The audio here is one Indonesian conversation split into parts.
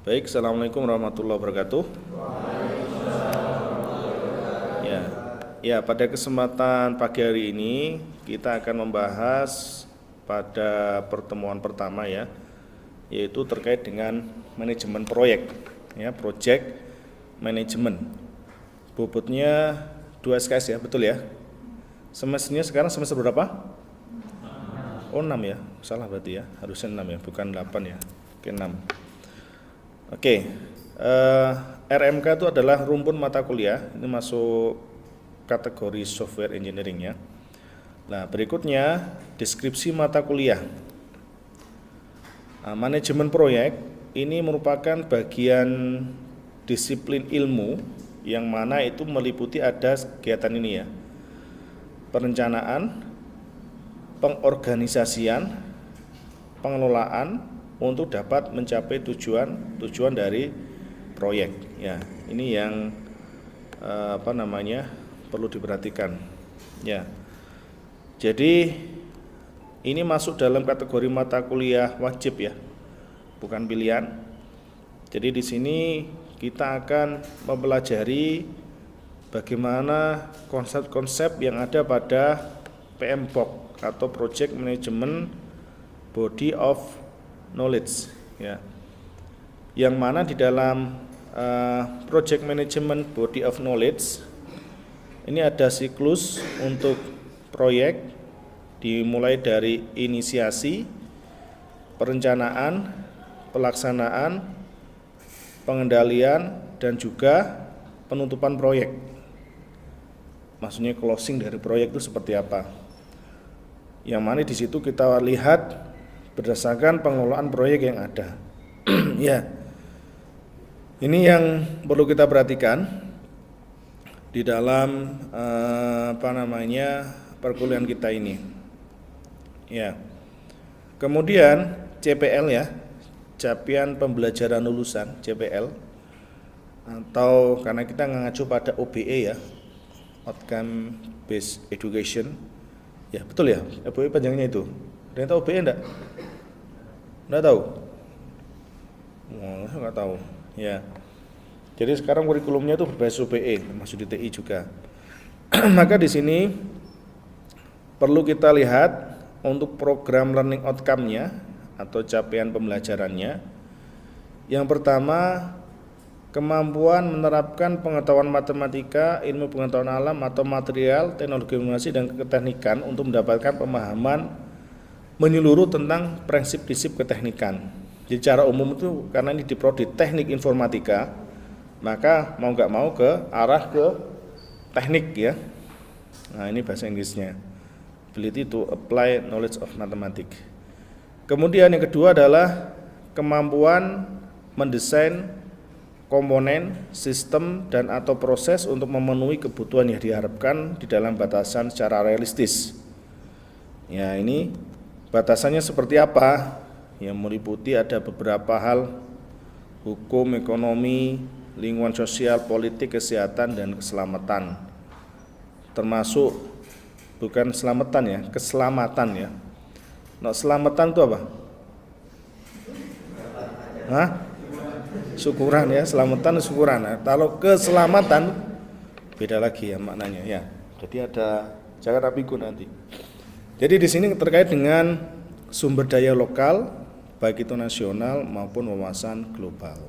Baik, Assalamualaikum warahmatullahi wabarakatuh. Pada kesempatan pagi hari ini kita akan membahas pada pertemuan pertama yaitu terkait dengan manajemen proyek, project management. Bobotnya 2 SKS betul ya? Semesternya sekarang semester berapa? Oh 6 ya, salah berarti ya, harusnya 6 ya, bukan 8 ya. Oke 6. RMK itu adalah rumpun mata kuliah, ini masuk kategori software engineering ya. Nah, berikutnya deskripsi mata kuliah. Manajemen proyek ini merupakan bagian disiplin ilmu yang mana itu meliputi ada kegiatan ini ya. Perencanaan, pengorganisasian, pengelolaan untuk dapat mencapai tujuan dari proyek ya. Ini yang perlu diperhatikan ya. Jadi ini masuk dalam kategori mata kuliah wajib ya, bukan pilihan. Jadi di sini kita akan mempelajari bagaimana konsep-konsep yang ada pada PMBOK atau Project Management Body of Knowledge ya. Yang mana di dalam Project Management Body of Knowledge ini ada siklus untuk proyek dimulai dari inisiasi, perencanaan, pelaksanaan, pengendalian dan juga penutupan proyek. Maksudnya closing dari proyek itu seperti apa? Yang mana di situ kita lihat berdasarkan pengelolaan proyek yang ada. Ya. Ini yang perlu kita perhatikan di dalam perkuliahan kita ini. Ya. Kemudian CPL ya, capaian pembelajaran lulusan CPL, atau karena kita mengacu pada OBE ya, Outcome Based Education. Ya, betul ya, OBE panjangnya itu. Ada yang tahu OBE enggak? Enggak tahu? Saya enggak tahu. Ya. Jadi sekarang kurikulumnya itu berbasis OBE, termasuk di TI juga. Maka di sini perlu kita lihat untuk program learning outcome-nya atau capaian pembelajarannya. Yang pertama, kemampuan menerapkan pengetahuan matematika, ilmu pengetahuan alam atau material, teknologi informasi dan keteknikan untuk mendapatkan pemahaman menyeluruh tentang prinsip-prinsip keteknikan. Jadi secara umum itu karena ini di prodi teknik informatika, maka mau nggak mau ke arah ke teknik ya. Nah ini bahasa Inggrisnya, ability to apply knowledge of mathematics. Kemudian yang kedua adalah kemampuan mendesain komponen, sistem dan atau proses untuk memenuhi kebutuhan yang diharapkan di dalam batasan secara realistis. Ya ini batasannya seperti apa? Yang meliputi ada beberapa hal: hukum, ekonomi, lingkungan sosial, politik, kesehatan dan keselamatan. Termasuk bukan selamatan ya, keselamatan ya. Nah, selamatan itu apa? Syukuran ya, selamatan syukuran. Nah, kalau keselamatan beda lagi ya maknanya ya. Jadi ada, jangan rapiku nanti. Jadi di sini terkait dengan sumber daya lokal, baik itu nasional maupun wawasan global.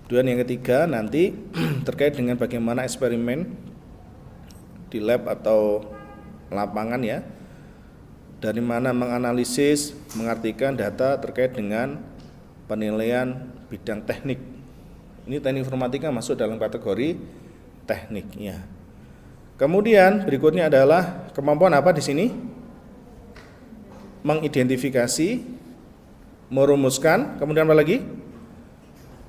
Dan yang ketiga nanti terkait dengan bagaimana eksperimen di lab atau lapangan ya. Dari mana menganalisis, mengartikan data terkait dengan penilaian bidang teknik. Ini teknik informatika masuk dalam kategori teknik ya. Kemudian berikutnya adalah kemampuan apa di sini? Mengidentifikasi, merumuskan, kemudian apa lagi?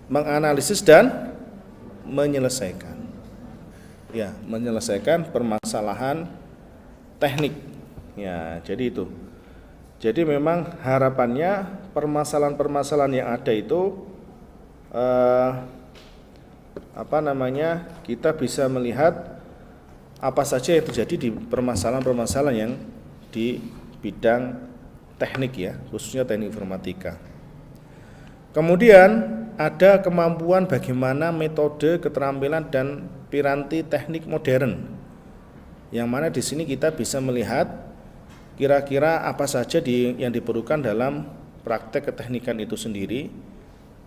Menganalisis dan menyelesaikan. Ya, menyelesaikan permasalahan teknik. Ya, jadi itu. Jadi memang harapannya permasalahan-permasalahan yang ada itu kita bisa melihat apa saja yang terjadi di permasalahan-permasalahan yang di bidang teknik ya, khususnya teknik informatika. Kemudian ada kemampuan bagaimana metode, keterampilan dan piranti teknik modern. Yang mana di sini kita bisa melihat kira-kira apa saja yang diperlukan dalam praktek keteknikan itu sendiri,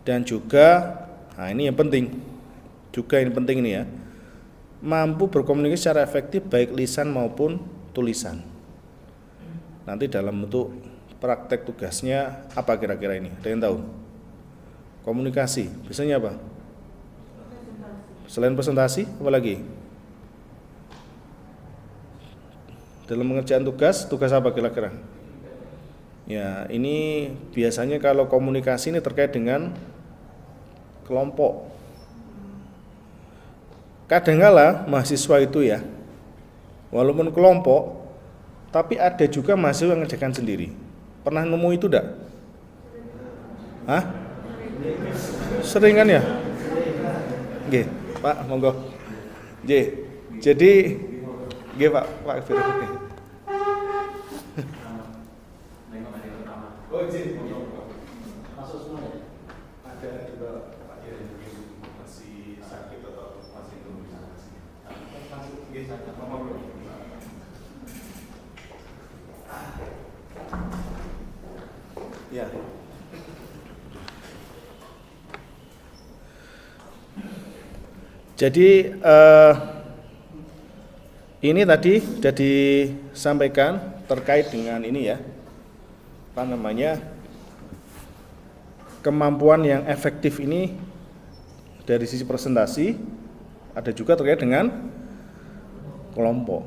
dan juga nah ini yang penting. Juga ini penting ini ya. Mampu berkomunikasi secara efektif baik lisan maupun tulisan. Nanti dalam bentuk praktek tugasnya apa kira-kira ini? Ada yang tahu? Komunikasi, biasanya apa? Selain presentasi, apa lagi? Dalam mengerjakan tugas apa kira-kira? Ya, ini biasanya kalau komunikasi ini terkait dengan kelompok. Kadangkala mahasiswa itu ya, walaupun kelompok, tapi ada juga mahasiswa yang mengerjakan sendiri. Pernah nemu itu enggak? Hah? Sering kan ya? Nggih, Pak, monggo. Nggih. Jadi nggih Pak Firman. Oh, izin. Masuk semua ya? Ada juga Pak Kiai masih sakit atau masih belum bisa masih. Masuk nggih sakit apa belum? Ya. Jadi ini tadi sudah disampaikan terkait dengan ini ya, apa namanya, kemampuan yang efektif ini dari sisi presentasi, ada juga terkait dengan kelompok.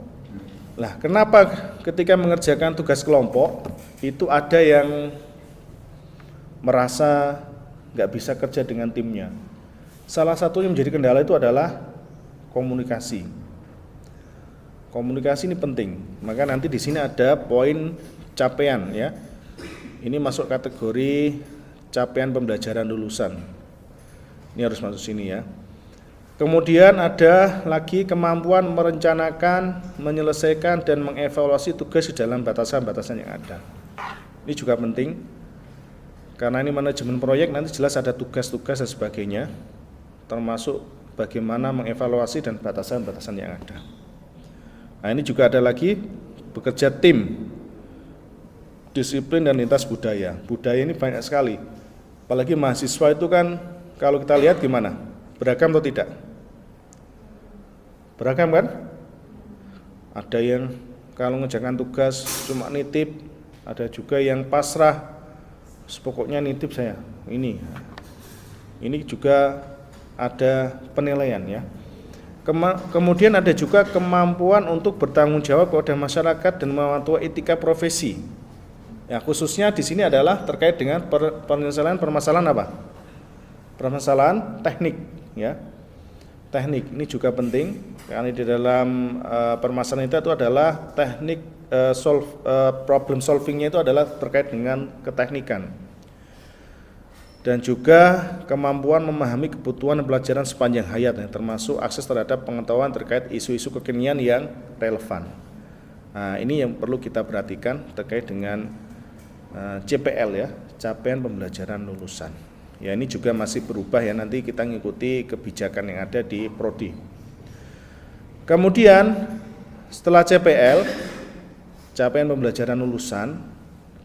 Lah, kenapa ketika mengerjakan tugas kelompok itu ada yang merasa nggak bisa kerja dengan timnya? Salah satu yang menjadi kendala itu adalah komunikasi. Komunikasi ini penting. Maka nanti di sini ada poin capaian ya. Ini masuk kategori capaian pembelajaran lulusan. Ini harus masuk sini ya. Kemudian ada lagi kemampuan merencanakan, menyelesaikan dan mengevaluasi tugas di dalam batasan-batasan yang ada. Ini juga penting. Karena ini manajemen proyek, nanti jelas ada tugas-tugas dan sebagainya, termasuk bagaimana mengevaluasi dan batasan-batasan yang ada. Nah, ini juga ada lagi bekerja tim, disiplin dan lintas budaya. Budaya ini banyak sekali. Apalagi mahasiswa itu kan kalau kita lihat gimana? Beragam atau tidak? Beragam kan? Ada yang kalau mengerjakan tugas cuma nitip, ada juga yang pasrah, pokoknya nitip saya. Ini juga ada penilaian ya. Kemudian ada juga kemampuan untuk bertanggung jawab kepada masyarakat dan mematuhi etika profesi. Ya, khususnya di sini adalah terkait dengan penyelesaian permasalahan apa? Permasalahan teknik, ya. Teknik ini juga penting karena di dalam permasalahan itu adalah teknik problem solvingnya itu adalah terkait dengan keteknikan. Dan juga kemampuan memahami kebutuhan pelajaran sepanjang hayat, termasuk akses terhadap pengetahuan terkait isu-isu kekinian yang relevan. Nah, ini yang perlu kita perhatikan terkait dengan CPL ya, capaian pembelajaran lulusan. Ya, ini juga masih berubah ya, nanti kita ngikuti kebijakan yang ada di prodi. Kemudian setelah CPL, capaian pembelajaran lulusan,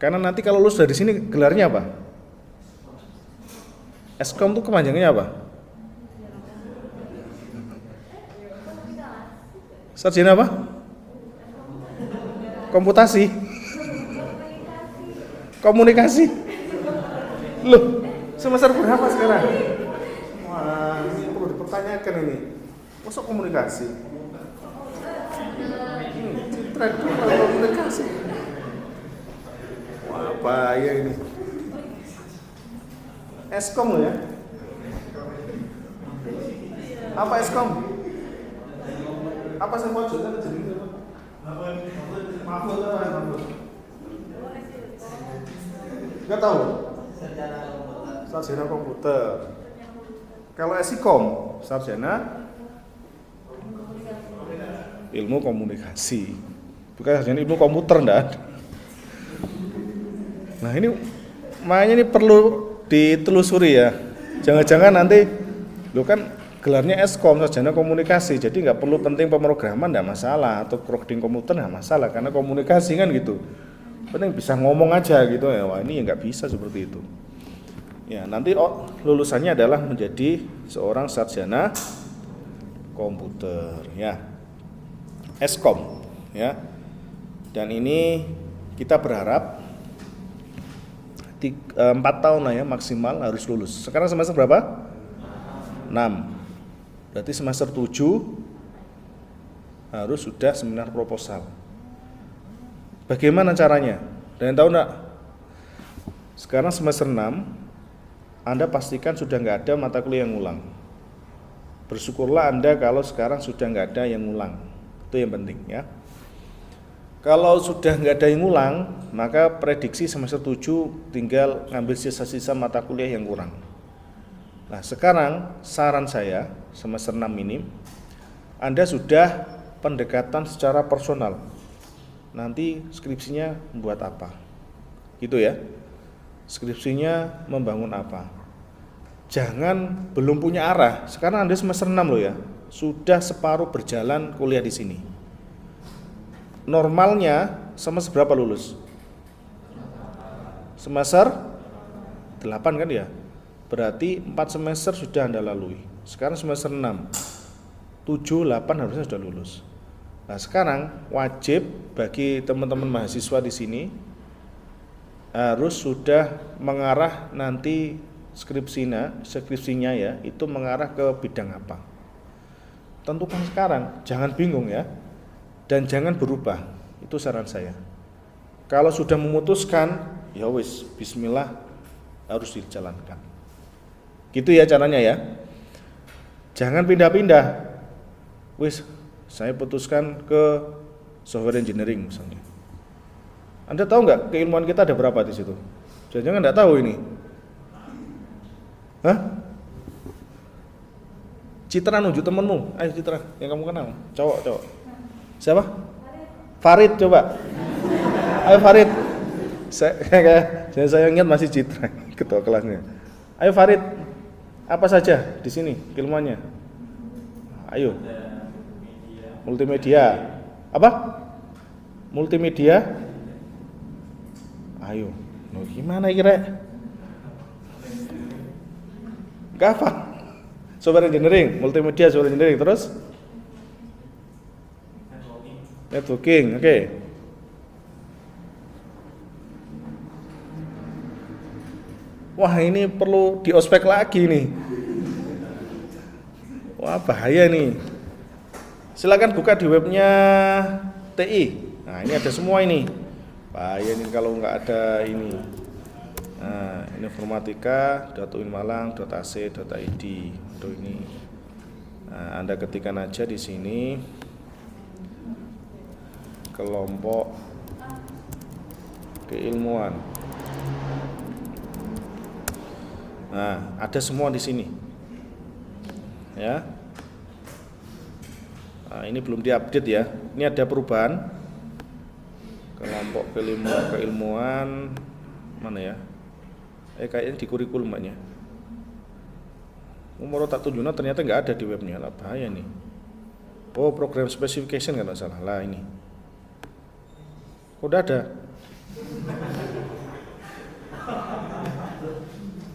karena nanti kalau lulus dari sini gelarnya apa? Eskom itu kepanjangannya apa? Sarjana apa? Komputasi? Komunikasi? Loh, semester berapa sekarang? Wah, ini perlu dipertanyakan ini. Masuk komunikasi? Citra komunikasi. Wah, bahaya ini. Eskom loh ya. Apa Eskom? Apa sih maksudnya jadi Mahfud apa Mahfud? Enggak tahu. Sarjana komputer. Kalau Esikom, sarjana ilmu komunikasi. Bukan sarjana ilmu komputer enggak. Nah, ini makanya ini perlu ditelusuri ya. Jangan-jangan nanti lo kan gelarnya Eskom, sarjana komunikasi, jadi nggak perlu penting pemrograman nggak masalah, atau coding komputer nggak masalah, karena komunikasi kan gitu. Penting bisa ngomong aja gitu ya. Wah ini nggak bisa seperti itu. Ya nanti lulusannya adalah menjadi seorang sarjana komputer ya, Eskom ya. Dan ini kita berharap 4 tahun lah ya maksimal harus lulus. Sekarang semester berapa? 6. Berarti semester 7 harus sudah seminar proposal. Bagaimana caranya? Dan tahu enggak? Sekarang semester 6 Anda pastikan sudah nggak ada mata kuliah yang ngulang. Bersyukurlah Anda kalau sekarang sudah nggak ada yang ngulang. Itu yang penting ya. Kalau sudah nggak ada yang ngulang, maka prediksi semester 7 tinggal ngambil sisa-sisa mata kuliah yang kurang. Nah sekarang saran saya semester 6 ini Anda sudah pendekatan secara personal. Nanti skripsinya membuat apa? Gitu ya. Skripsinya membangun apa? Jangan belum punya arah. Sekarang Anda semester 6 loh ya. Sudah separuh berjalan kuliah di sini. Normalnya semester berapa lulus? Semester 8 kan ya? Berarti 4 semester sudah Anda lalui. Sekarang semester 6 7, 8 harusnya sudah lulus. Nah sekarang wajib bagi teman-teman mahasiswa di sini harus sudah mengarah nanti skripsinya ya, itu mengarah ke bidang apa. Tentukan sekarang, jangan bingung ya. Dan jangan berubah. Itu saran saya. Kalau sudah memutuskan, ya wis bismillah harus dijalankan. Gitu ya caranya ya. Jangan pindah-pindah. Wis, saya putuskan ke software engineering misalnya. Anda tahu nggak keilmuan kita ada berapa di situ? Jangan nggak tahu ini. Hah? Citra nunjuk temenmu. Ayo Citra, yang kamu kenal. Cowok. Siapa? Farid coba. Ayo Farid. Saya ingat masih Citra ketua kelasnya. Ayo Farid. Apa saja di sini ilmuannya? Ayo. Multimedia. Apa? Multimedia. Ayo. Loh, gimana kira? Enggak apa? Software engineering, multimedia, software engineering, terus? Networking, oke. Wah ini perlu di ospek lagi nih. Wah bahaya nih. Silakan buka di webnya TI. Nah ini ada semua ini. Bahaya nih kalau nggak ada ini. Nah ini informatika.uinmalang.ac.id untuk ini. Nah, Anda ketikkan aja di sini kelompok keilmuan. Nah, ada semua di sini. Ya. Nah, ini belum diupdate ya. Ini ada perubahan. Kelompok keilmuan mana ya? Kayaknya di kurikulum banyak. Umur tak tunjuknya ternyata nggak ada di webnya. Lah bahaya nih. Oh, program specification nggak salah. Lah ini. Udah ada.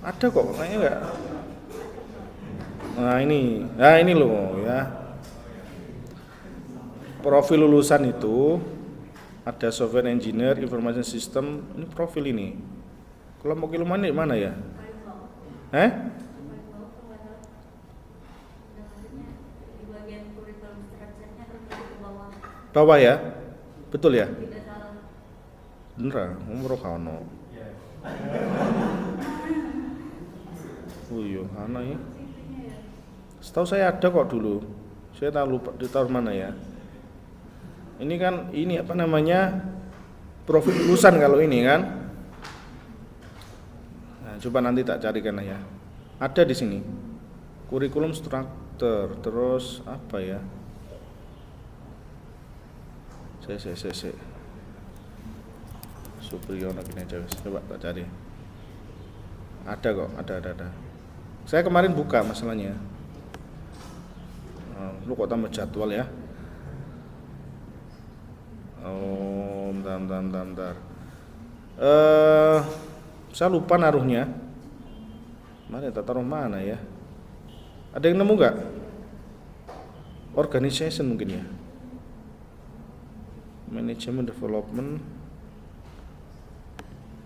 Ada kok, kayaknya enggak. Nah ini loh ya. Profil lulusan itu ada software engineer, information system, ini profil ini. Kelompok ilmuwan di mana ya? Bawah ya? Betul ya? Bener, umur kano. Oh iya, mana ya? Setahu saya ada kok dulu. Saya tahu lupa di tahun mana ya. Ini kan ini apa namanya? Profil lulusan kalau ini kan. Nah, coba nanti tak carikan ya. Ada di sini. Kurikulum struktur, terus apa ya? Saya. Supriyono gini aja. Coba tak cari. Ada kok, ada. Saya kemarin buka masalahnya. Lu kok tambah jadwal ya? Oh, bentar. Saya lupa naruhnya. Mana ya, taruh mana ya? Ada yang nemu nggak? Organization mungkin ya. Management development.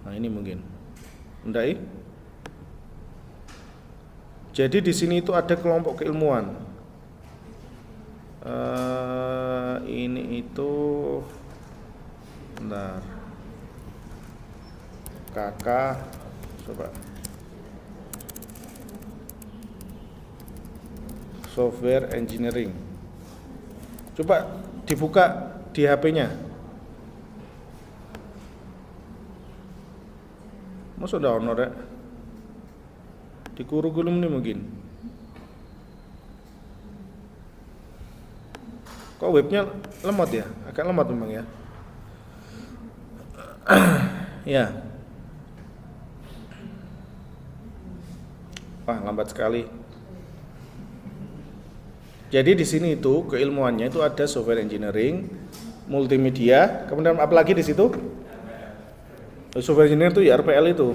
Nah ini mungkin. Enggak ya? Jadi di sini itu ada kelompok keilmuan. Ini itu, bentar. Kakak, coba. Software engineering. Coba dibuka di HP-nya. Masa download ya? Di kurikulum ini mungkin. Kok webnya lemot ya? Agak lemot memang ya. Ya. Wah, lambat sekali. Jadi di sini itu keilmuannya itu ada software engineering, multimedia, kemudian apa lagi di situ? Software engineering itu ya RPL itu.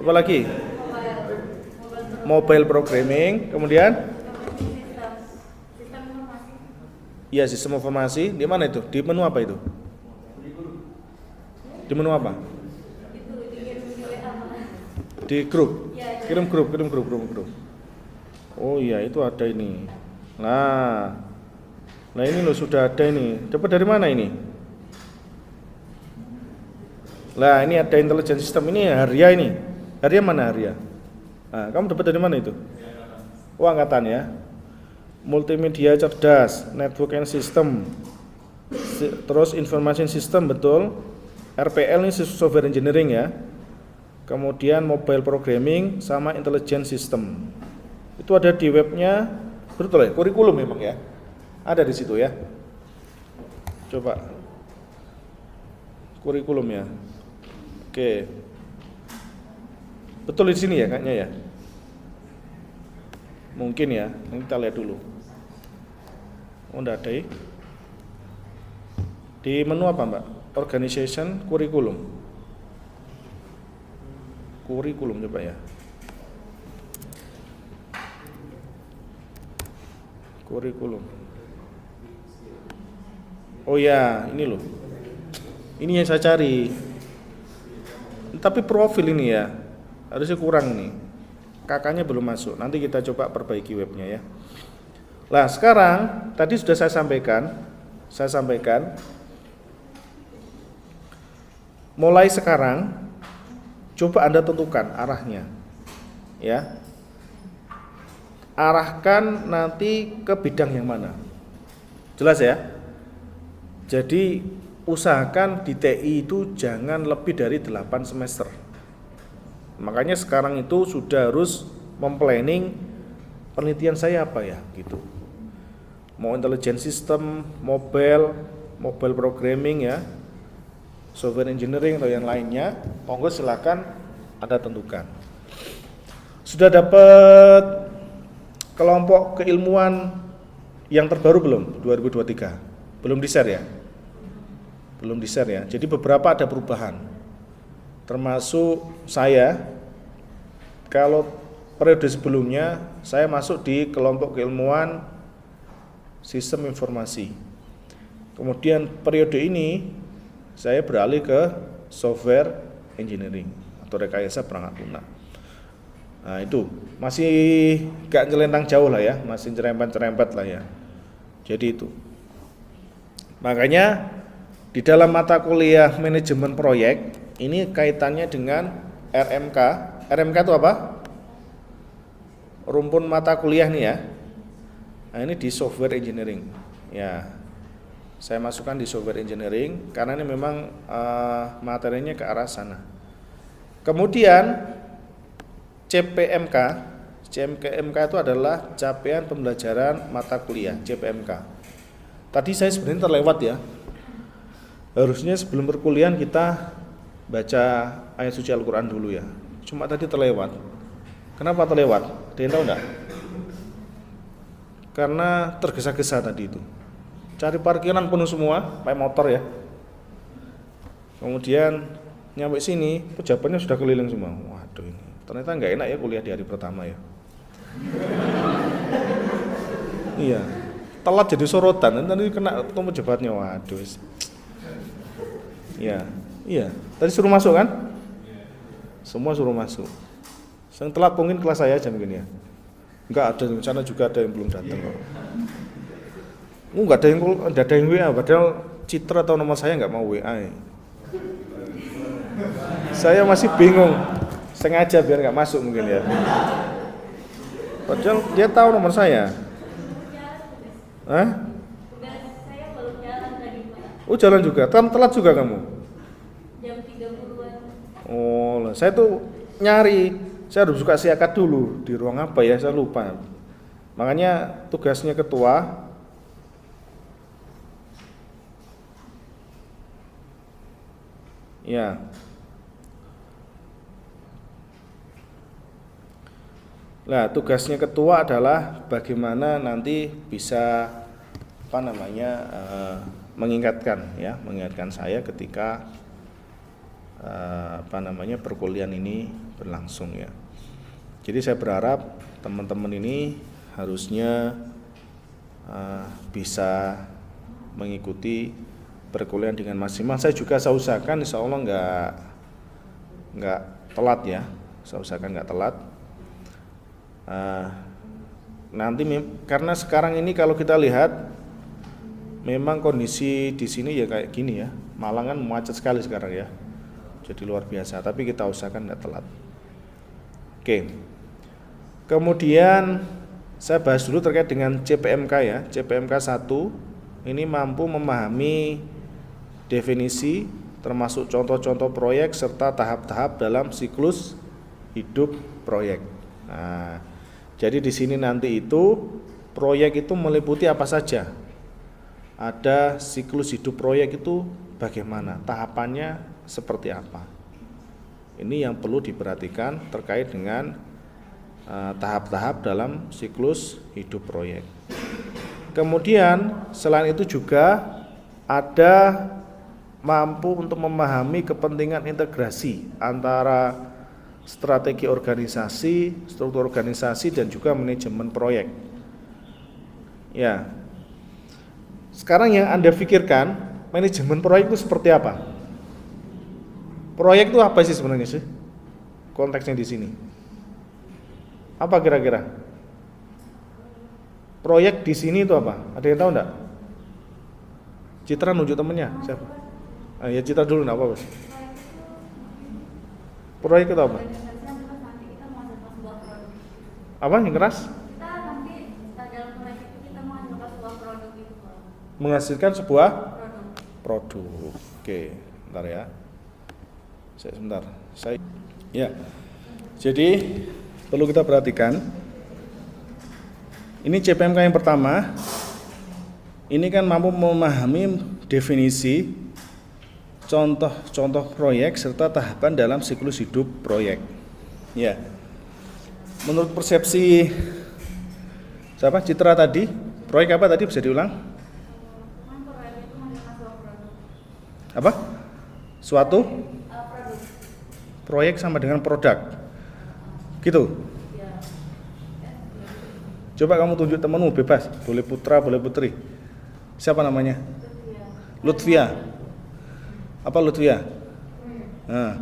Apa lagi? Mobile programming, kemudian iya sistem informasi. Di mana itu? Di menu apa itu? Di menu apa? Di grup. Kirim grup. Oh iya itu ada ini. Nah ini loh sudah ada ini. Dapat dari mana ini? Lah ini ada intelligence system ini Haria ini. Haria mana Haria? Nah, kamu dapat dari mana itu? Oh angkatan ya. Multimedia cerdas, network and system, terus information system betul. RPL ini software engineering ya. Kemudian mobile programming sama intelligence system. Itu ada di webnya, betul ya? Kurikulum memang ya. Ada di situ ya. Coba. Kurikulum ya. Oke. Betul di sini ya kayaknya ya. Mungkin ya. Nanti kita lihat dulu. Oh, enggak ada ya. Di menu apa, Mbak? Organization, kurikulum. Kurikulum coba ya. Kurikulum. Oh ya, ini loh. Ini yang saya cari. Tapi profil ini ya, harusnya kurang nih. Kakaknya belum masuk. Nanti kita coba perbaiki webnya ya. Nah, sekarang tadi sudah saya sampaikan. Mulai sekarang coba Anda tentukan arahnya. Ya. Arahkan nanti ke bidang yang mana. Jelas ya? Jadi usahakan di TI itu jangan lebih dari 8 semester. Makanya sekarang itu sudah harus memplanning penelitian saya apa ya gitu. Mau intelligence system, mobile programming ya, software engineering atau yang lainnya, monggo silakan Anda tentukan. Sudah dapat kelompok keilmuan yang terbaru belum? 2023. Belum di-share ya? Belum di-share ya. Jadi beberapa ada perubahan. Termasuk saya, kalau periode sebelumnya saya masuk di kelompok keilmuan sistem informasi. Kemudian periode ini saya beralih ke software engineering atau rekayasa perangkat lunak. Nah itu masih gak nyelentang jauh lah ya, masih cerempet-cerempet lah ya. Jadi itu. Makanya di dalam mata kuliah manajemen proyek ini kaitannya dengan RMK. RMK itu apa? Rumpun mata kuliah nih ya. Nah ini di software engineering. Ya, saya masukkan di software engineering karena ini memang materinya ke arah sana. Kemudian CPMK itu adalah capaian pembelajaran mata kuliah CPMK. Tadi saya sebenarnya terlewat ya. Harusnya sebelum perkuliahan kita baca ayat suci Al-Quran dulu ya. Cuma tadi terlewat. Kenapa terlewat? Ada yang tahu enggak? Karena tergesa-gesa tadi itu. Cari parkiran penuh semua, pakai motor ya. Kemudian nyampe sini, pejabatnya sudah keliling semua. Waduh ini, ternyata nggak enak ya kuliah di hari pertama ya. Iya, telat jadi sorotan, nanti kena ketemu pejabatnya. Waduh. Iya. Tadi suruh masuk kan? Semua suruh masuk. Yang telat mungkin kelas saya aja mungkin ya. Enggak ada, di sana juga ada yang belum datang kok. Enggak ada yang WA, padahal Citra atau nomor saya enggak mau WA. Saya masih bingung, sengaja biar enggak masuk mungkin ya. Padahal dia tahu nomor saya. Hah? Saya belum jalan tadi, Pak. Oh jalan juga, telat juga kamu? Jam 30-an. Oh, saya tuh nyari, saya harus buka siakat dulu di ruang apa ya, saya lupa. Makanya tugasnya ketua ya. Nah, tugasnya ketua adalah bagaimana nanti bisa mengingatkan saya ketika perkuliahan ini berlangsung ya. Jadi saya berharap teman-teman ini harusnya bisa mengikuti perkuliahan dengan maksimal. Saya juga usahakan insya Allah nggak telat ya. Saya usahakan nggak telat. Nanti karena sekarang ini kalau kita lihat memang kondisi di sini ya kayak gini ya. Malang kan macet sekali sekarang ya. Jadi luar biasa, tapi kita usahakan nggak telat. Oke. Kemudian saya bahas dulu terkait dengan CPMK ya. CPMK 1 ini mampu memahami definisi termasuk contoh-contoh proyek serta tahap-tahap dalam siklus hidup proyek. Nah, jadi di sini nanti itu proyek itu meliputi apa saja. Ada siklus hidup proyek itu bagaimana, tahapannya seperti apa. Ini yang perlu diperhatikan terkait dengan tahap-tahap dalam siklus hidup proyek. Kemudian selain itu juga ada mampu untuk memahami kepentingan integrasi antara strategi organisasi, struktur organisasi dan juga manajemen proyek. Ya. Sekarang yang Anda pikirkan, manajemen proyek itu seperti apa? Proyek itu apa sih sebenarnya sih? Konteksnya di sini. Apa kira-kira? Proyek di sini itu apa? Ada yang tahu enggak? Citra nunjuk temennya, siapa? Ya Citra dulu enggak apa-apa. Proyek itu apa? Apa yang keras? Kita nanti dalam proyek itu kita menghasilkan sebuah produk gitu, Pak. Menghasilkan sebuah Produk. produk. Oke, bentar ya. Sebentar. Ya. Jadi perlu kita perhatikan. Ini CPMK yang pertama. Ini kan mampu memahami definisi contoh-contoh proyek serta tahapan dalam siklus hidup proyek. Ya. Menurut persepsi siapa? Citra tadi, proyek apa tadi bisa diulang? Proyek itu menghasilkan sebuah produk. Apa? Suatu Produk. proyek sama dengan produk. Gitu. Ya. Coba kamu tunjuk temanmu bebas, boleh putra, boleh putri. Siapa namanya? Lutfia. Apa Lutfia? Nah.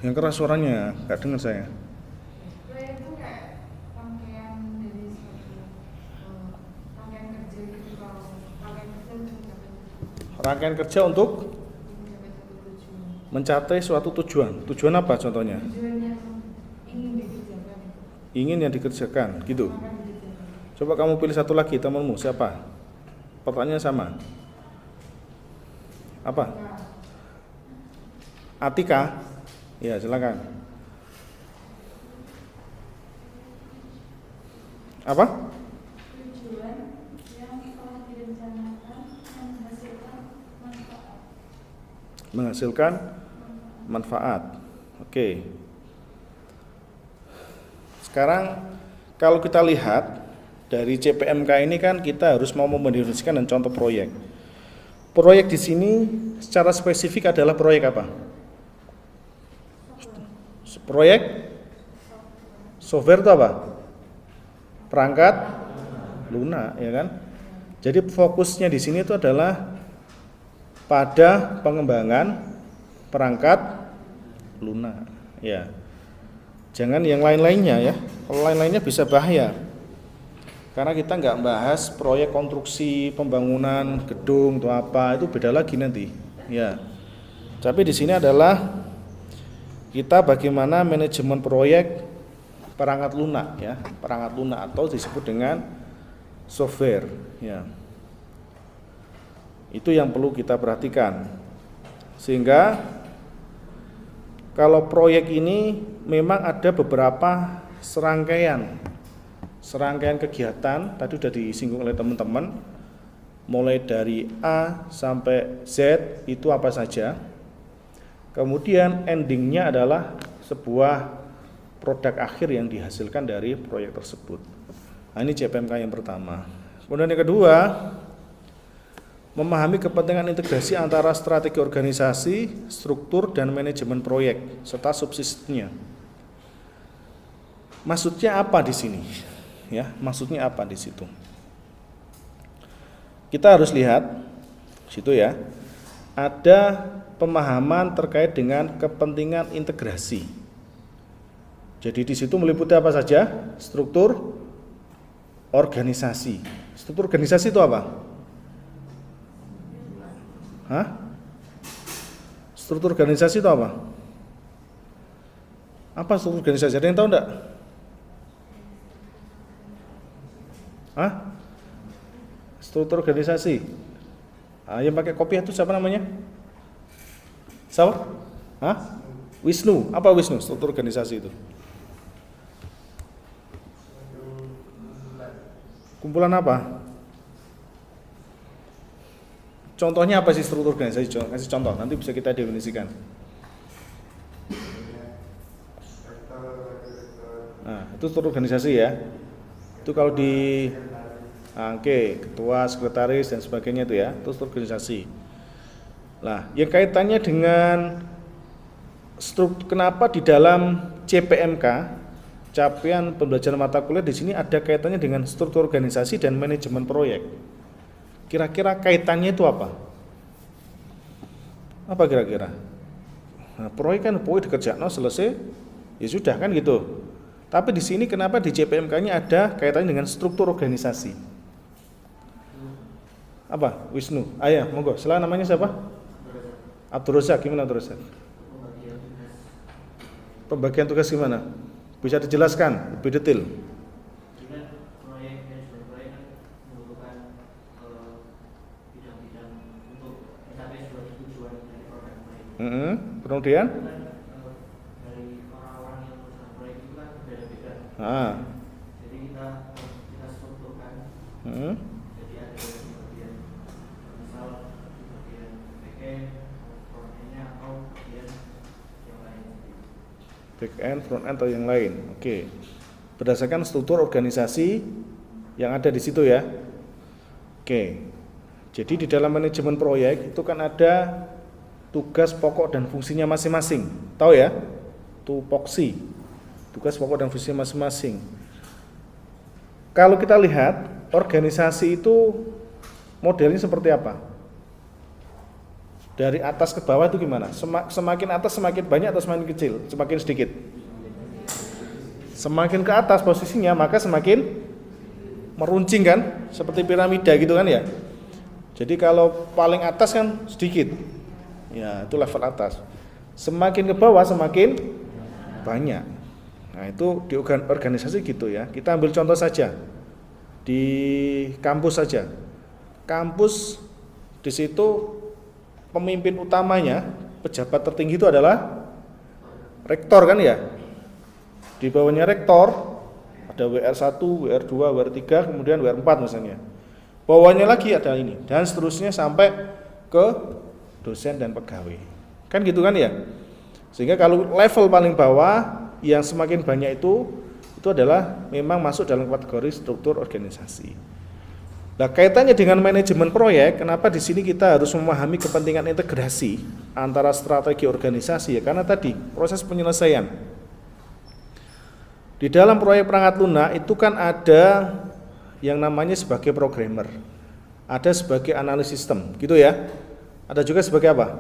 Yang keras suaranya, nggak dengar saya. Proyek itu kayak rangkaian dari suatu rangkaian kerja gitu, kalau rangkaian kerja untuk Rangkaian kerja untuk mencapai suatu tujuan. Tujuan apa contohnya? tujuan yang ingin dikerjakan. Ingin yang dikerjakan, gitu. Coba kamu pilih satu lagi temanmu, siapa? Pertanyaannya sama. Apa? Atika? Ya, silakan. Apa? Tujuan yang telah direncanakan menghasilkan manfaat. Menghasilkan manfaat. Oke. Sekarang kalau kita lihat dari CPMK ini kan kita harus mau mendefinisikan dan contoh proyek. Proyek di sini secara spesifik adalah proyek apa? Proyek software itu apa? Perangkat lunak, ya kan? Jadi fokusnya di sini itu adalah pada pengembangan perangkat lunak, ya. Jangan yang lain-lainnya ya. Kalau lain-lainnya bisa bahaya. Karena kita nggak bahas proyek konstruksi pembangunan gedung atau apa, itu beda lagi nanti, ya. Tapi di sini adalah kita bagaimana manajemen proyek perangkat lunak, ya, perangkat lunak atau disebut dengan software, ya. Itu yang perlu kita perhatikan. Sehingga kalau proyek ini memang ada beberapa serangkaian kegiatan, tadi sudah disinggung oleh teman-teman, mulai dari A sampai Z itu apa saja. Kemudian endingnya adalah sebuah produk akhir yang dihasilkan dari proyek tersebut. Nah, ini CPMK yang pertama. Kemudian yang kedua, memahami kepentingan integrasi antara strategi organisasi, struktur, dan manajemen proyek serta subsistemnya. Maksudnya apa di sini? Ya, maksudnya apa di situ? Kita harus lihat situ ya. Ada pemahaman terkait dengan kepentingan integrasi. Jadi di situ meliputi apa saja? Struktur organisasi. Struktur organisasi itu apa? Hah? Struktur organisasi itu apa? Apa struktur organisasi? Ada yang tahu enggak? Hah? Struktur organisasi. Yang pakai kopiah itu siapa namanya? Siapa? Hah? Wisnu. Apa Wisnu? Struktur organisasi itu. Kumpulan apa? Contohnya apa sih struktur organisasi? Kasih contoh, nanti bisa kita definisikan. Nah, itu struktur organisasi ya. Itu kalau di ketua, sekretaris dan sebagainya itu ya, itu struktur organisasi. Nah, yang kaitannya dengan struktur, kenapa di dalam CPMK, capaian pembelajaran mata kuliah di sini ada kaitannya dengan struktur organisasi dan manajemen proyek. Kira-kira kaitannya itu apa? Apa kira-kira? Nah, proyek kan dikerjakan selesai, ya sudah kan gitu. Tapi di sini kenapa di CPMK-nya ada kaitannya dengan struktur organisasi? Apa? Wisnu. Ayah, monggo. Silakan, namanya siapa? Abdul Razak. Gimana Abdul Razak? Pembagian tugas gimana? Bisa dijelaskan lebih detail? Kemudian dari orang-orang yang urusan proyek itu kan beda-beda. Jadi kita strukturkan. Jadi ada di bagian misal di bagian backend, front-end-nya atau bagian yang lain. Back-end, front-end atau yang lain. Oke. Berdasarkan struktur organisasi yang ada di situ ya. Oke. Jadi di dalam manajemen proyek itu kan ada tugas pokok dan fungsinya masing-masing. Tahu ya? Tupoksi. Tugas pokok dan fungsinya masing-masing. Kalau kita lihat, organisasi itu modelnya seperti apa? Dari atas ke bawah itu gimana? Semakin atas semakin banyak atau semakin kecil? Semakin sedikit? Semakin ke atas posisinya maka semakin meruncing kan? Seperti piramida gitu kan ya? Jadi kalau paling atas kan sedikit. Ya, itu level atas. Semakin ke bawah semakin banyak. Nah, itu di organisasi gitu ya. Kita ambil contoh saja. Di kampus saja. Kampus di situ pemimpin utamanya, pejabat tertinggi itu adalah rektor kan ya. Di bawahnya rektor ada WR1, WR2, WR3, kemudian WR4 misalnya. Bawahnya lagi ada ini dan seterusnya sampai ke dosen dan pegawai. Kan gitu kan ya? Sehingga kalau level paling bawah yang semakin banyak itu itu adalah memang masuk dalam kategori struktur organisasi. Nah, kaitannya dengan manajemen proyek, kenapa di sini kita harus memahami kepentingan integrasi antara strategi organisasi ya, karena tadi proses penyelesaian. Di dalam proyek perangkat lunak itu kan ada yang namanya sebagai programmer, ada sebagai analis sistem, gitu ya. Ada juga sebagai apa?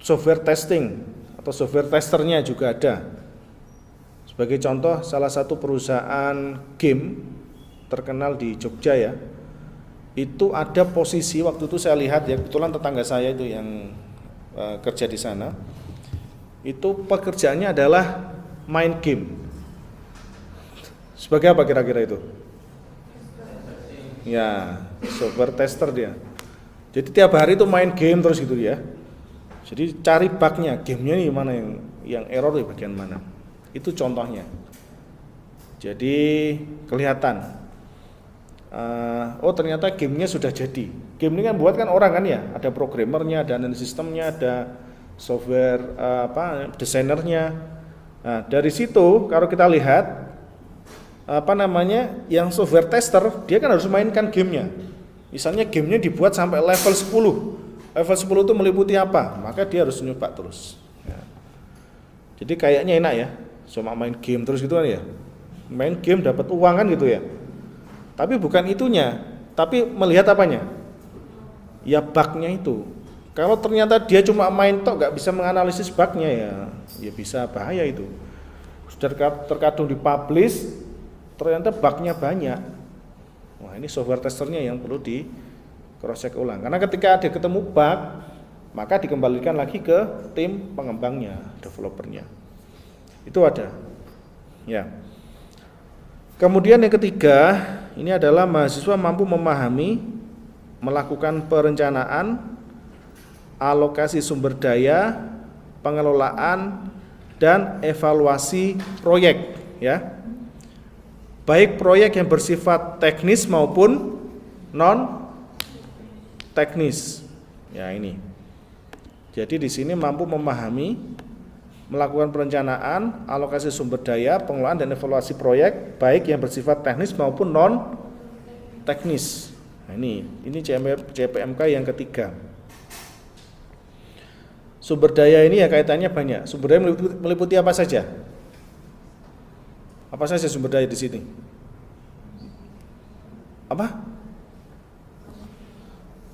Software testing atau software testernya juga ada. Sebagai contoh, salah satu perusahaan game terkenal di Jogja ya, itu ada posisi waktu itu saya lihat ya, kebetulan tetangga saya itu yang kerja di sana, itu pekerjaannya adalah main game. Sebagai apa kira-kira itu? Ya, software tester dia. Jadi tiap hari itu main game terus gitu ya. Jadi cari bugnya, gamenya nih mana yang error di bagian mana. Itu contohnya. Jadi kelihatan. Oh ternyata gamenya sudah jadi. Game ini kan buat kan orang kan ya, ada programmernya, ada analis sistemnya, ada software desainernya. Nah dari situ kalau kita lihat yang software tester dia kan harus mainkan gamenya. Misalnya gamenya dibuat sampai level 10. Level 10 itu meliputi apa? Maka dia harus nyoba terus. Ya. Jadi kayaknya enak ya, cuma main game terus gitu kan ya. Main game dapat uang kan gitu ya. Tapi bukan itunya, tapi melihat apanya? Ya bugnya itu. Kalau ternyata dia cuma main tok, nggak bisa menganalisis bugnya ya bisa bahaya itu. Sudah terkadang dipublish, ternyata bugnya banyak. Wah ini software testernya yang perlu di cross check ulang. Karena ketika ada ketemu bug, maka dikembalikan lagi ke tim pengembangnya, developernya. Itu ada. Ya. Kemudian yang ketiga, ini adalah mahasiswa mampu memahami, melakukan perencanaan, alokasi sumber daya, pengelolaan, dan evaluasi proyek, ya. Baik proyek yang bersifat teknis maupun non teknis. Ya ini. Jadi di sini mampu memahami, melakukan perencanaan, alokasi sumber daya, pengelolaan dan evaluasi proyek baik yang bersifat teknis maupun non teknis. Nah, ini CPMK yang ketiga. Sumber daya ini ya kaitannya banyak. Sumber daya meliputi apa saja? Apa saja sumber daya di sini? Apa?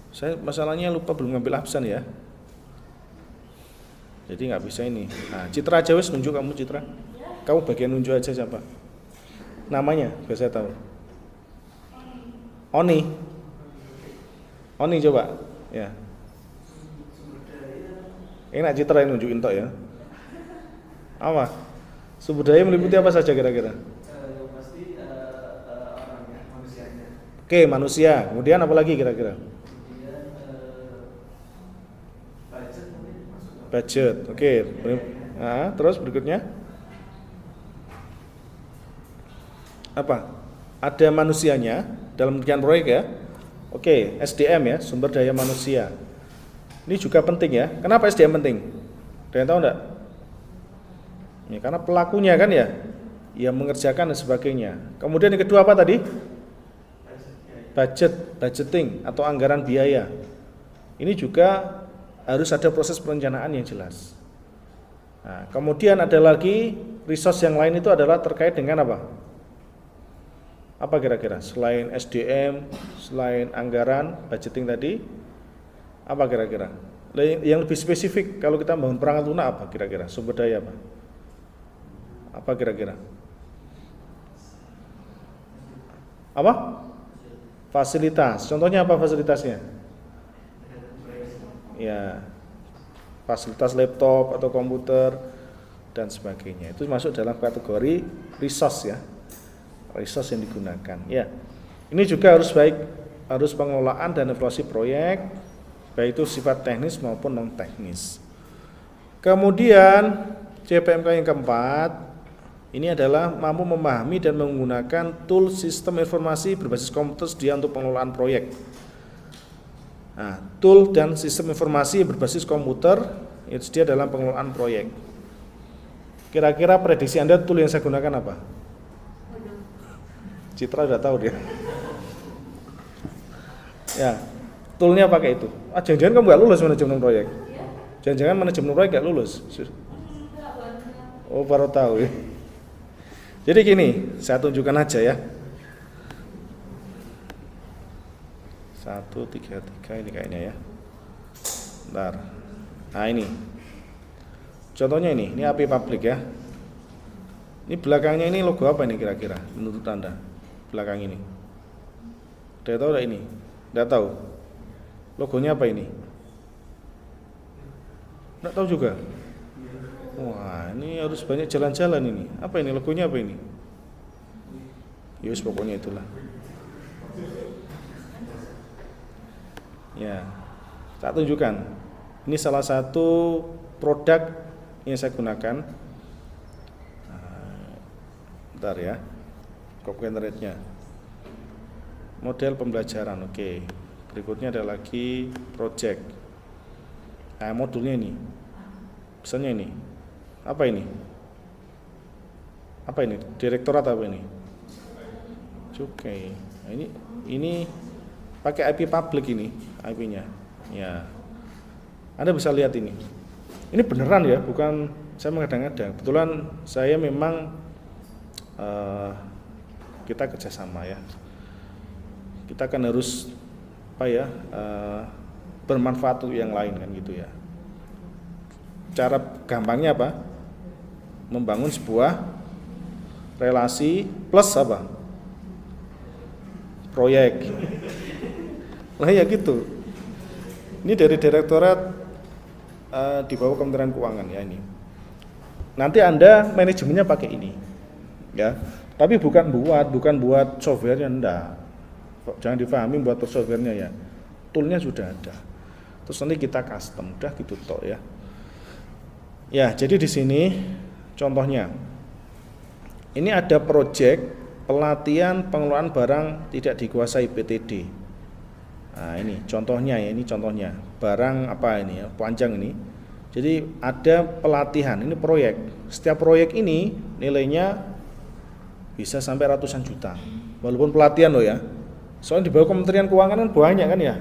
Saya masalahnya lupa belum ngambil absen ya. Jadi nggak bisa ini. Nah, Citra aja wes nunjuk kamu Citra. Kamu bagian nunjuk aja siapa? Namanya biar saya tahu. Oni. Oni coba. Ya. Enak Citra yang nunjukin tok ya. Apa? Sumber daya meliputi apa saja kira-kira? Yang pasti orangnya, manusianya. Oke, manusia. Kemudian apa lagi kira-kira? Budget mungkin masuk. Budget. Oke. Nah, terus berikutnya? Apa? Ada manusianya dalam sekian proyek ya. Oke, SDM ya, sumber daya manusia. Ini juga penting ya. Kenapa SDM penting? Ada yang tahu enggak? Ya, karena pelakunya kan ya, yang mengerjakan dan sebagainya. Kemudian yang kedua apa tadi? Budgeting atau anggaran biaya. Ini juga harus ada proses perencanaan yang jelas. Nah, kemudian ada lagi resource yang lain itu adalah terkait dengan apa? Apa kira-kira? Selain SDM, selain anggaran, budgeting tadi, apa kira-kira? Yang lebih spesifik kalau kita membangun perangkat lunak apa kira-kira? Sumber daya apa? Apa kira-kira? Apa? Fasilitas. Contohnya apa fasilitasnya? Ya, fasilitas laptop atau komputer dan sebagainya. Itu masuk dalam kategori resource ya. Resource yang digunakan. Ya. Ini juga harus baik, harus pengelolaan dan evaluasi proyek, baik itu sifat teknis maupun non teknis. Kemudian CPMK yang keempat, ini adalah mampu memahami dan menggunakan tool sistem informasi berbasis komputer sedia untuk pengelolaan proyek. Nah, tool dan sistem informasi berbasis komputer itu sedia dalam pengelolaan proyek. Kira-kira prediksi Anda tool yang saya gunakan apa? Waduh. Citra udah tahu dia. Ya, toolnya pakai itu. Jangan-jangan kamu nggak lulus manajemen proyek? Iya. Jangan-jangan manajemen proyek nggak lulus? Enggak, baru. Oh, baru tahu ya. Jadi gini, saya tunjukkan aja ya. 133 ini kayaknya ya. Bentar. Nah ini. Contohnya ini API public ya. Ini belakangnya ini logo apa ini kira-kira menurut Anda? Belakang ini. Udah tahu enggak ini? Enggak tahu. Logonya apa ini? Enggak tahu juga. Wah, ini harus banyak jalan-jalan ini. Apa ini logonya apa ini? Yus pokoknya itulah. Ya. Tak tunjukkan. Ini salah satu produk yang saya gunakan. Bentar ya. Copy and read-nya. Model pembelajaran. Oke. Berikutnya ada lagi project. Nah, modulnya ini. Misalnya ini. Apa ini? Apa ini? Direktorat apa ini? Oke. Nah, ini pakai IP public ini, IP-nya. Ya. Anda bisa lihat ini. Ini beneran ya, bukan saya mengada-ngada. Kebetulan saya memang kita kerjasama ya. Kita kan harus bermanfaat untuk yang lain kan gitu ya. Cara gampangnya apa? Membangun sebuah relasi plus apa? Proyek. Nah ya gitu. Ini dari direktorat di bawah Kementerian Keuangan ya ini. Nanti Anda manajemennya pakai ini. Ya. Tapi bukan buat softwarenya enggak. Jangan difahami buat softwarenya ya. Toolnya sudah ada. Terus nanti kita custom, udah gitu toh ya. Ya, jadi di sini contohnya. Ini ada project pelatihan pengelolaan barang tidak dikuasai PTD. Nah, ini contohnya ya, ini contohnya. Barang apa ini ya, panjang ini. Jadi ada pelatihan, ini proyek. Setiap proyek ini nilainya bisa sampai ratusan juta. Walaupun pelatihan loh ya. Soalnya di bawah Kementerian Keuangan kan banyak kan ya.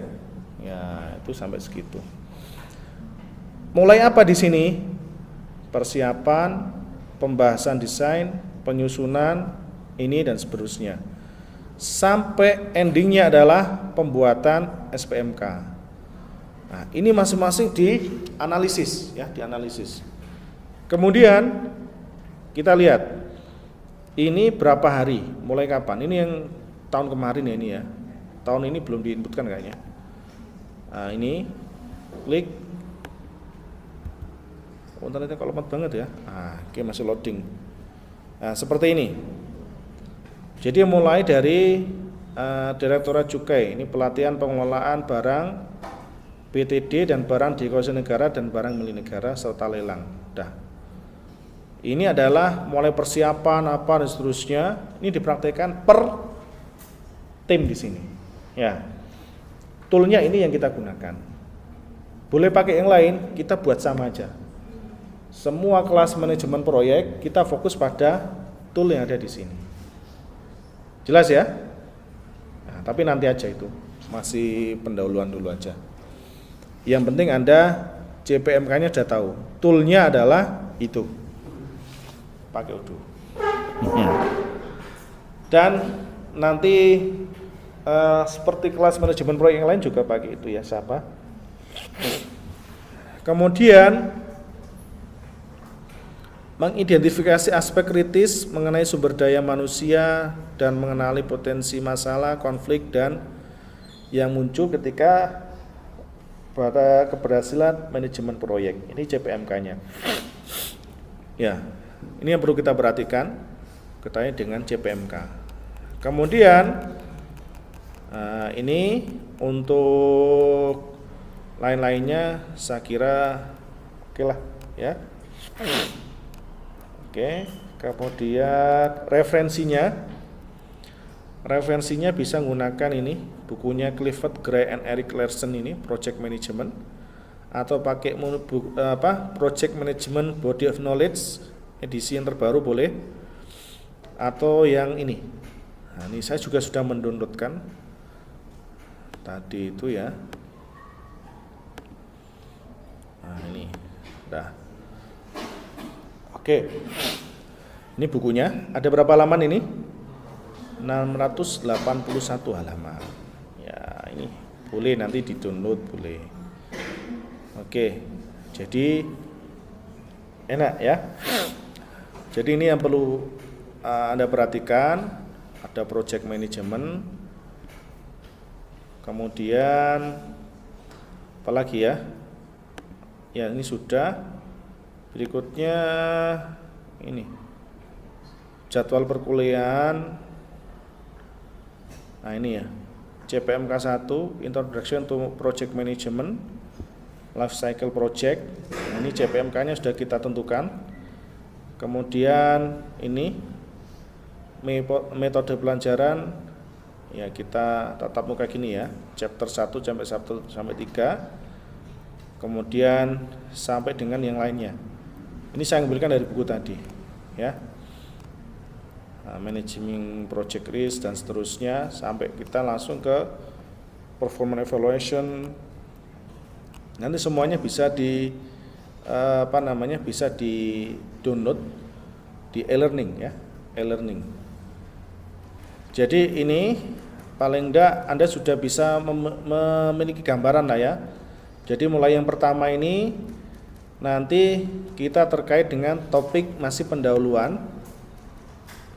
Ya, itu sampai segitu. Mulai apa di sini? Persiapan, pembahasan desain, penyusunan ini dan seterusnya. Sampai endingnya adalah pembuatan SPMK. Nah, ini masing-masing dianalisis ya, dianalisis. Kemudian kita lihat ini berapa hari, mulai kapan? Ini yang tahun kemarin ya ini ya. Tahun ini belum diinputkan kayaknya. Nah, ini klik. Oh, internetnya kok lemot banget ya. Nah, oke masih loading. Nah, seperti ini. Jadi mulai dari Direktorat Cukai, ini pelatihan pengelolaan barang BTD dan barang dikuasai negara dan barang milik negara serta lelang. Dah. Ini adalah mulai persiapan apa dan seterusnya. Ini dipraktekkan per tim di sini. Ya. Toolnya ini yang kita gunakan. Boleh pakai yang lain, kita buat sama aja. Semua kelas manajemen proyek kita fokus pada tool yang ada di sini. Jelas ya? Nah, tapi nanti aja itu. Masih pendahuluan dulu aja. Yang penting Anda JPMK-nya sudah tahu. Toolnya adalah itu. Pakai Odoo. Dan nanti seperti kelas manajemen proyek yang lain juga pakai itu ya, siapa? Kemudian mengidentifikasi aspek kritis mengenai sumber daya manusia dan mengenali potensi masalah, konflik dan yang muncul ketika pada keberhasilan manajemen proyek. Ini CPMK-nya. Ya, ini yang perlu kita perhatikan kaitannya dengan CPMK. Kemudian ini untuk lain-lainnya saya kira oke lah ya. Oke, kemudian referensinya bisa menggunakan ini bukunya Clifford Gray and Eric Larson ini Project Management atau pakai Project Management Body of Knowledge edisi yang terbaru boleh, atau yang ini. Nah, ini saya juga sudah mendownloadkan tadi itu ya. Nah, ini udah. Oke. Ini bukunya, ada berapa halaman ini? 681 halaman. Ya, ini boleh nanti di-download boleh. Oke. Jadi enak ya. Jadi ini yang perlu Anda perhatikan, ada project management. Kemudian apalagi ya? Ya, ini sudah. Berikutnya ini jadwal perkuliahan. Nah, ini ya. CPMK 1, Introduction to Project Management, Life Cycle Project. Nah, ini CPMK-nya sudah kita tentukan. Kemudian ini metode pelajaran, ya kita tatap muka gini ya, chapter 1 sampai 3. Kemudian sampai dengan yang lainnya. Ini saya ambilkan dari buku tadi, ya. Managing project risk dan seterusnya, sampai kita langsung ke performance evaluation. Nanti semuanya bisa bisa di download di e-learning ya, e-learning. Jadi ini paling enggak Anda sudah bisa memiliki gambaran lah ya. Jadi mulai yang pertama ini nanti kita terkait dengan topik masih pendahuluan.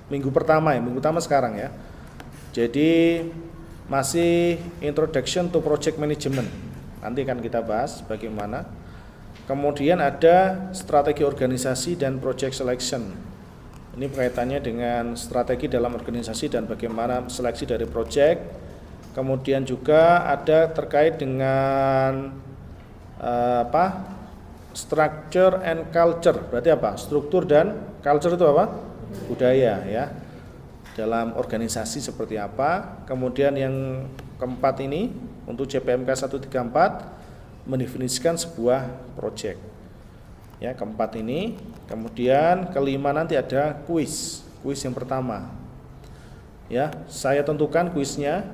Minggu pertama sekarang ya. Jadi masih introduction to project management. Nanti akan kita bahas bagaimana. Kemudian ada strategi organisasi dan project selection. Ini kaitannya dengan strategi dalam organisasi dan bagaimana seleksi dari project. Kemudian juga ada terkait dengan structure and culture. Berarti apa? Struktur dan culture itu apa? Budaya ya, dalam organisasi seperti apa. Kemudian yang keempat ini untuk CPMK 134 mendefinisikan sebuah project ya, keempat ini. Kemudian kelima nanti ada kuis yang pertama ya, saya tentukan kuisnya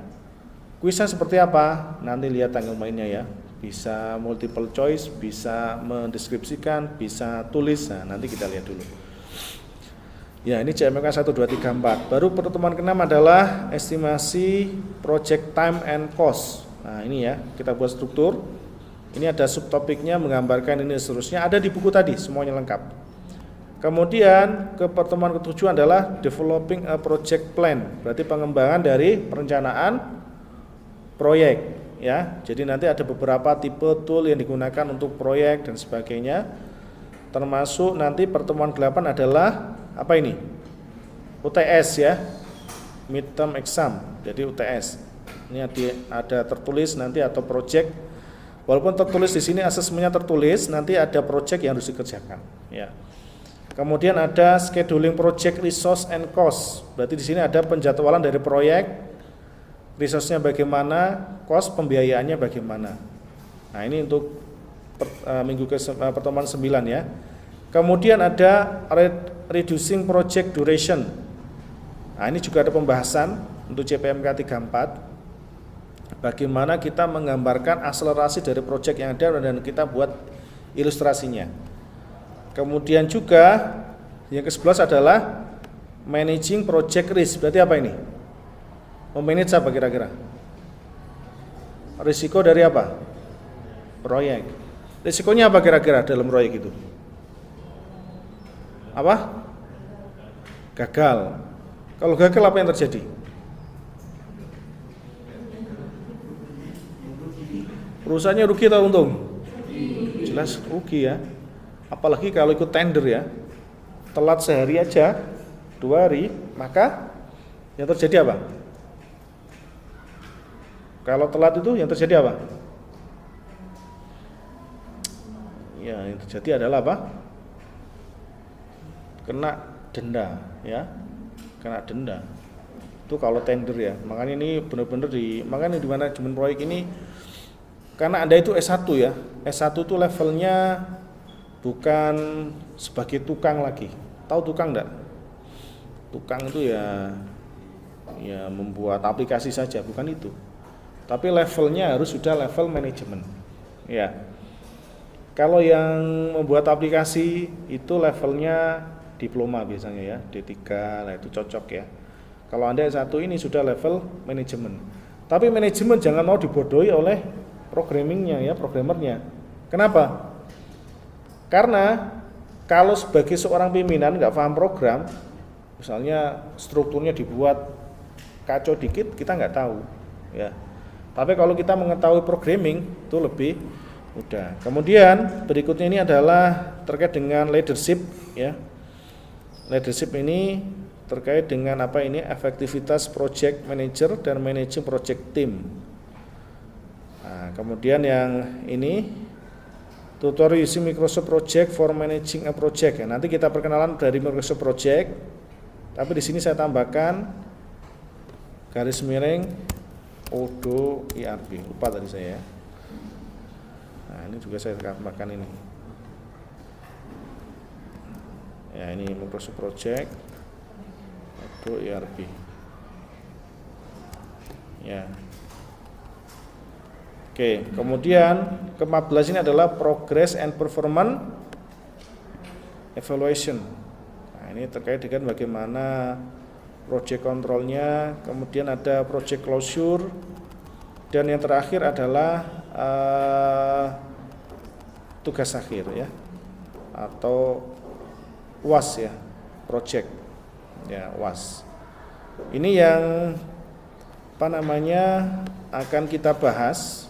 seperti apa, nanti lihat tanggal mainnya ya, bisa multiple choice, bisa mendeskripsikan, bisa tulis. Nah, nanti kita lihat dulu. Ya, ini CPMK 1, 2, 3, 4. Baru pertemuan ke-6 adalah estimasi project time and cost. Nah, ini ya, kita buat struktur. Ini ada subtopiknya, menggambarkan ini seterusnya. Ada di buku tadi, semuanya lengkap. Kemudian ke pertemuan ke-7 adalah developing a project plan. Berarti pengembangan dari perencanaan proyek ya. Jadi nanti ada beberapa tipe tool yang digunakan untuk proyek dan sebagainya. Termasuk nanti pertemuan ke-8 adalah apa ini? UTS ya, midterm exam. Jadi UTS. Ini ada tertulis nanti atau project. Walaupun tertulis di sini asesmennya tertulis, nanti ada project yang harus dikerjakan. Ya. Kemudian ada scheduling project resource and cost. Berarti di sini ada penjadwalan dari proyek, resource-nya bagaimana, cost pembiayaannya bagaimana. Nah, ini untuk pertemuan 9 ya. Kemudian ada reducing project duration. Nah, ini juga ada pembahasan untuk CPMK 34. Bagaimana kita menggambarkan akselerasi dari project yang ada dan kita buat ilustrasinya. Kemudian juga yang ke-11 adalah managing project risk. Berarti apa ini? Memanage apa kira-kira? Risiko dari apa? Proyek. Risikonya apa kira-kira dalam proyek itu? Apa? Gagal. Kalau gagal apa yang terjadi? Perusahaannya rugi atau untung? Jelas rugi ya. Apalagi kalau ikut tender ya. Telat sehari aja, 2 hari, maka yang terjadi apa? Kalau telat itu yang terjadi apa? Ya, yang terjadi adalah apa? Kena denda ya. Kena denda. Itu kalau tender ya. Makanya ini benar-benar makanya di manajemen proyek ini, karena Anda itu S1 ya. S1 itu levelnya bukan sebagai tukang lagi. Tahu tukang enggak? Tukang itu ya membuat aplikasi saja, bukan itu. Tapi levelnya harus sudah level manajemen. Ya. Kalau yang membuat aplikasi itu levelnya diploma biasanya ya, D3, lah itu cocok ya. Kalau Anda S1 ini sudah level manajemen. Tapi manajemen jangan mau dibodohi oleh programmingnya ya, programmernya. Kenapa? Karena kalau sebagai seorang pimpinan nggak paham program, misalnya strukturnya dibuat kacau dikit, kita nggak tahu ya. Tapi kalau kita mengetahui programming itu lebih mudah. Kemudian berikutnya ini adalah terkait dengan leadership ya. Leadership ini terkait dengan apa ini? Efektivitas project manager dan managing project team. Nah, kemudian yang ini tutorial using Microsoft Project for managing a project ya. Nanti kita perkenalan dari Microsoft Project. Tapi di sini saya tambahkan garis miring Odoo ERP. Lupa tadi saya. Nah, ini juga saya tambahkan ini. Ya, ini Microsoft Project Odoo ERP. Ya. Oke, kemudian ke-14 ini adalah Progress and Performance Evaluation. Nah, ini terkait dengan bagaimana project controlnya, kemudian ada project closure, dan yang terakhir adalah tugas akhir ya, atau WAS ya, project ya, WAS. Ini yang akan kita bahas